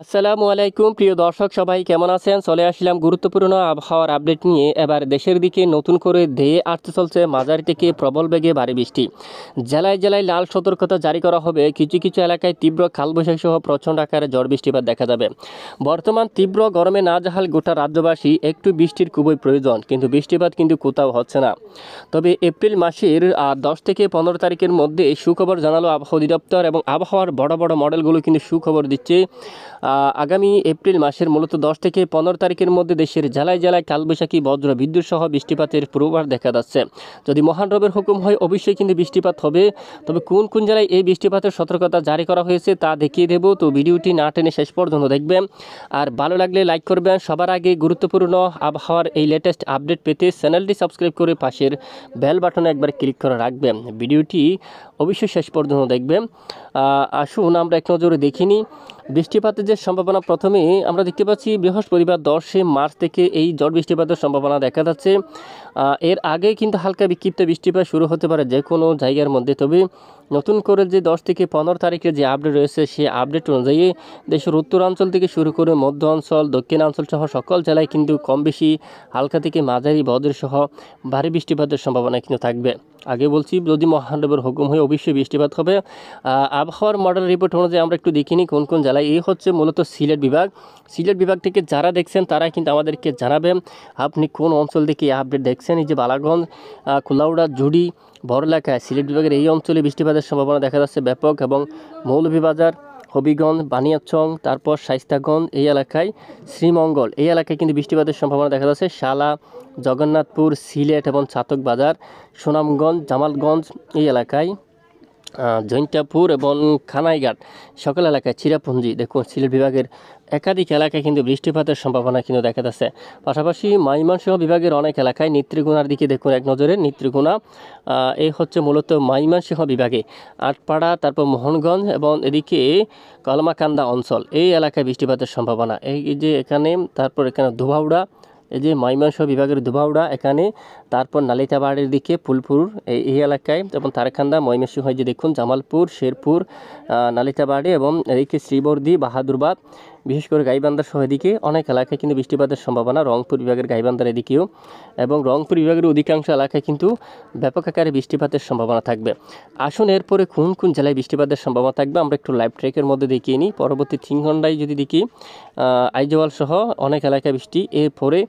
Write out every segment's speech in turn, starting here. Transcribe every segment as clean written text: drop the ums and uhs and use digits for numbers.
আসসালামু আলাইকুম প্রিয় দর্শক সবাই কেমন আছেন? চলে আসলাম গুরুত্বপূর্ণ আবহাওয়ার আপডেট নিয়ে। এবার দেশের দিকে নতুন করে ধেয়ে আসতে চলছে মাঝারি থেকে প্রবল বেগে ভারী বৃষ্টি। জেলায় জেলায় লাল সতর্কতা জারি করা হবে। কিছু কিছু এলাকায় তীব্র কালবৈশাখী সহ প্রচণ্ড আকারে ঝড় বৃষ্টিপাত দেখা যাবে। বর্তমান তীব্র গরমে নাজেহাল গোটা রাজ্যবাসী, একটু বৃষ্টির খুবই প্রয়োজন, কিন্তু বৃষ্টিপাত কিন্তু কোথাও হচ্ছে না। তবে এপ্রিল মাসের 10 থেকে 15 তারিখের মধ্যে সুখবর জানালো আবহাওয়া অধিদপ্তর, এবং আবহাওয়ার বড় বড় মডেলগুলো কিন্তু সুখবর দিচ্ছে। আগামী এপ্রিল মাসের মূলত 10 থেকে 15 তারিখের মধ্যে দেশের জেলায় জেলায় কালবৈশাখী বজ্র বিদ্যুৎ সহ বৃষ্টিপাতের পূর্বাভাস দেখা যাচ্ছে। যদি মহান রবের হুকুম হয় অবশ্যই কিন্তু বৃষ্টিপাত হবে। তবে কোন কোন জেলায় এই বৃষ্টিপাতের সতর্কতা জারি করা হয়েছে তা দেখিয়ে দেব। তো ভিডিওটি না টেনে শেষ পর্যন্ত দেখবেন, আর ভালো লাগলে লাইক করবেন। সবার আগে গুরুত্বপূর্ণ আবহাওয়ার এই লেটেস্ট আপডেট পেতে চ্যানেলটি সাবস্ক্রাইব করে পাশের বেল বাটনে একবার ক্লিক করে রাখবেন। ভিডিওটি অবশ্যই শেষ পর্যন্ত দেখবেন। আসুন আমরা এক নজরে দেখিনি বৃষ্টিপাতের যে সম্ভাবনা। প্রথমে আমরা দেখতে পাচ্ছি বৃহস্পতিবার 10 মার্চ থেকে এই ঝড় বৃষ্টিপাতের সম্ভাবনা দেখা যাচ্ছে। এর আগে কিন্তু হালকা বিক্ষিপ্ত বৃষ্টিপাত শুরু হতে পারে যে কোনো জায়গার মধ্যে। তবে নতুন করে যে 10 থেকে 15 তারিখের যে আপডেট রয়েছে সেই আপডেট অনুযায়ী দেশের উত্তরাঞ্চল থেকে শুরু করে মধ্য অঞ্চল, দক্ষিণাঞ্চল সহ সকল জেলায় কিন্তু কম বেশি হালকা থেকে মাঝারি বজ্র সহ ভারী বৃষ্টিপাতের সম্ভাবনা কিন্তু থাকবে। আগে বলছি, যদি মহানবীর হুকুম হয় অবশ্যই বৃষ্টিপাত হবে। আবহাওয়ার মডেল রিপোর্ট অনুযায়ী আমরা একটু দেখিনি কোন কোন জেলায়। এই হচ্ছে মূলত সিলেট বিভাগ। সিলেট বিভাগ থেকে যারা দেখছেন তারা কিন্তু আমাদেরকে জানাবেন আপনি কোন অঞ্চল থেকে এই আপডেট দেখছেন। এই যে বালাগঞ্জ, কুলাউড়া, জুড়ি, বড়লেখা, সিলেট বিভাগের এই অঞ্চলে বৃষ্টিপাতের সম্ভাবনা দেখা যাচ্ছে ব্যাপক। এবং মৌলভীবাজার, হবিগঞ্জ, বানিয়াচং, তারপর শাইস্তাগঞ্জ এই এলাকায়, শ্রীমঙ্গল এই এলাকায় কিন্তু বৃষ্টিপাতের সম্ভাবনা দেখা যাচ্ছে। শালা, জগন্নাথপুর, সিলেট এবং চাতক বাজার, সুনামগঞ্জ, জামালগঞ্জ এই এলাকায়, জৈন্তাপুর এবং খানাইঘাট সকল এলাকায়, চিরাপুঞ্জি, দেখুন সিলেট বিভাগের একাধিক এলাকায় কিন্তু বৃষ্টিপাতের সম্ভাবনা কিন্তু দেখা যাচ্ছে। পাশাপাশি ময়মনসিংহ বিভাগের অনেক এলাকায়, নেত্রীগুনার দিকে দেখুন এক নজরে, নেত্রীগুনা এই হচ্ছে মূলত ময়মনসিংহ বিভাগে, আটপাড়া, তারপর মোহনগঞ্জ এবং এদিকে কলমাকান্দা অঞ্চল এই এলাকায় বৃষ্টিপাতের সম্ভাবনা। এই যে এখানে, তারপর এখানে ধোবাউড়া, এই যে ময়মনসিংহ বিভাগের ধোবাউড়া এখানে, তারপর নালিতাবাড়ির দিকে ফুলপুর এই এলাকায়, এবং তারখান্দা, ময়মনসিংহ যে দেখুন জামালপুর, শেরপুর, নালিতাবাড়ি এবং এদিকে শ্রীবর্দী, বাহাদুরবাদ, বিশেষ করে গাইবান্ধার সহ এদিকে অনেক এলাকায় কিন্তু বৃষ্টিপাতের সম্ভাবনা। রংপুর বিভাগের গাইবান্ধার এদিকেও, এবং রংপুর বিভাগের অধিকাংশ এলাকায় কিন্তু ব্যাপক আকারে বৃষ্টিপাতের সম্ভাবনা থাকবে। আসুন এরপরে কোন কোন জেলায় বৃষ্টিপাতের সম্ভাবনা থাকবে আমরা একটু লাইভ ট্র্যাকের মধ্যে দেখিয়ে নিই। পরবর্তী 3 ঘন্টায় যদি দেখি আইজওয়াল সহ অনেক এলাকায় বৃষ্টি। এরপরে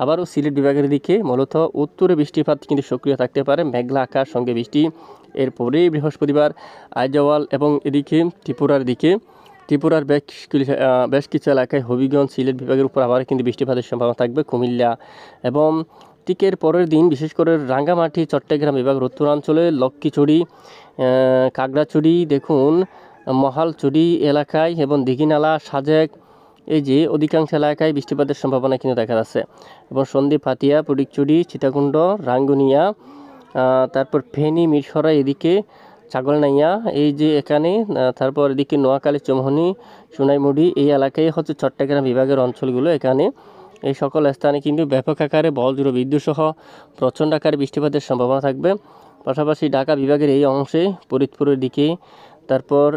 আবারও সিলেট বিভাগের দিকে মূলত উত্তরে বৃষ্টিপাত কিন্তু সক্রিয় থাকতে পারে, মেঘলা আকাশ সঙ্গে বৃষ্টি। এরপরে বৃহস্পতিবার আইজওয়াল এবং এদিকে ত্রিপুরার দিকে, ত্রিপুরার বেশ কিছু এলাকায়, হবিগঞ্জ, সিলেট বিভাগের উপর আবার কিন্তু বৃষ্টিপাতের সম্ভাবনা থাকবে, কুমিল্লা। এবং টিকের পরের দিন বিশেষ করে রাঙ্গামাটি, চট্টগ্রাম বিভাগের উত্তরাঞ্চলে, লক্ষ্মীছড়ি, কাগড়াছড়ি, দেখুন মহালছড়ি এলাকায় এবং দিঘিনালা, সাজেক এই যে অধিকাংশ এলাকায় বৃষ্টিপাতের সম্ভাবনা কিন্তু দেখা যাচ্ছে। এবং সন্দ্বীপ, পাতিয়া, ফটিকছড়ি, সীতাকুণ্ড, রাঙ্গুনিয়া, তারপর ফেনী, মিরসরা এদিকে, ছাগলনাইয়া এই যে এখানে, তারপর এদিকে নোয়াখালী, চৌমুহনী, সোনাইমুড়ি এই এলাকায় হচ্ছে চট্টগ্রাম বিভাগের অঞ্চলগুলো। এখানে এই সকল স্থানে কিন্তু ব্যাপক আকারে বজ্র বিদ্যুৎ সহ প্রচণ্ড আকারে বৃষ্টিপাতের সম্ভাবনা থাকবে। পাশাপাশি ঢাকা বিভাগের এই অংশে, ফরিদপুরের দিকে, তারপর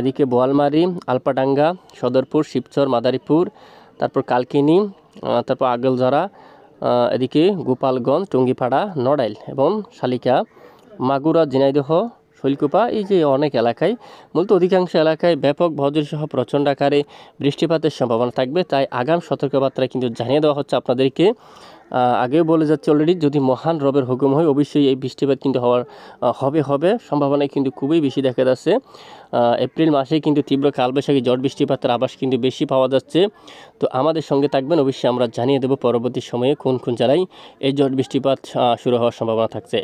এদিকে বোয়ালমারী, আলপাডাঙ্গা, সদরপুর, শিবচর, মাদারীপুর, তারপর কালকিনি, তারপর আগলঝরা, এদিকে গোপালগঞ্জ, টুঙ্গিপাড়া, নড়াইল এবং শালিকা, মাগুরা, ঝিনাইদহ, শৈলকুপা এই যে অনেক এলাকায়, মূলত অধিকাংশ এলাকায় ব্যাপক বজ্রসহ প্রচণ্ড আকারে বৃষ্টিপাতের সম্ভাবনা থাকবে। তাই আগাম সতর্কবার্তা কিন্তু জানিয়ে দেওয়া হচ্ছে আপনাদেরকে। আগেও বলে যাচ্ছে অলরেডি, যদি মহান রবের হুকুম হয় অবশ্যই এই বৃষ্টিপাত কিন্তু হবে সম্ভাবনা কিন্তু খুবই বেশি দেখা যাচ্ছে। এপ্রিল মাসে কিন্তু তীব্র কালবৈশাখী ঝড় বৃষ্টিপাতের আভাস কিন্তু বেশি পাওয়া যাচ্ছে। তো আমাদের সঙ্গে থাকবেন, অবশ্যই আমরা জানিয়ে দেব পরবর্তী সময়ে কোন কোন জেলায় এই ঝড় বৃষ্টিপাত শুরু হওয়ার সম্ভাবনা থাকছে।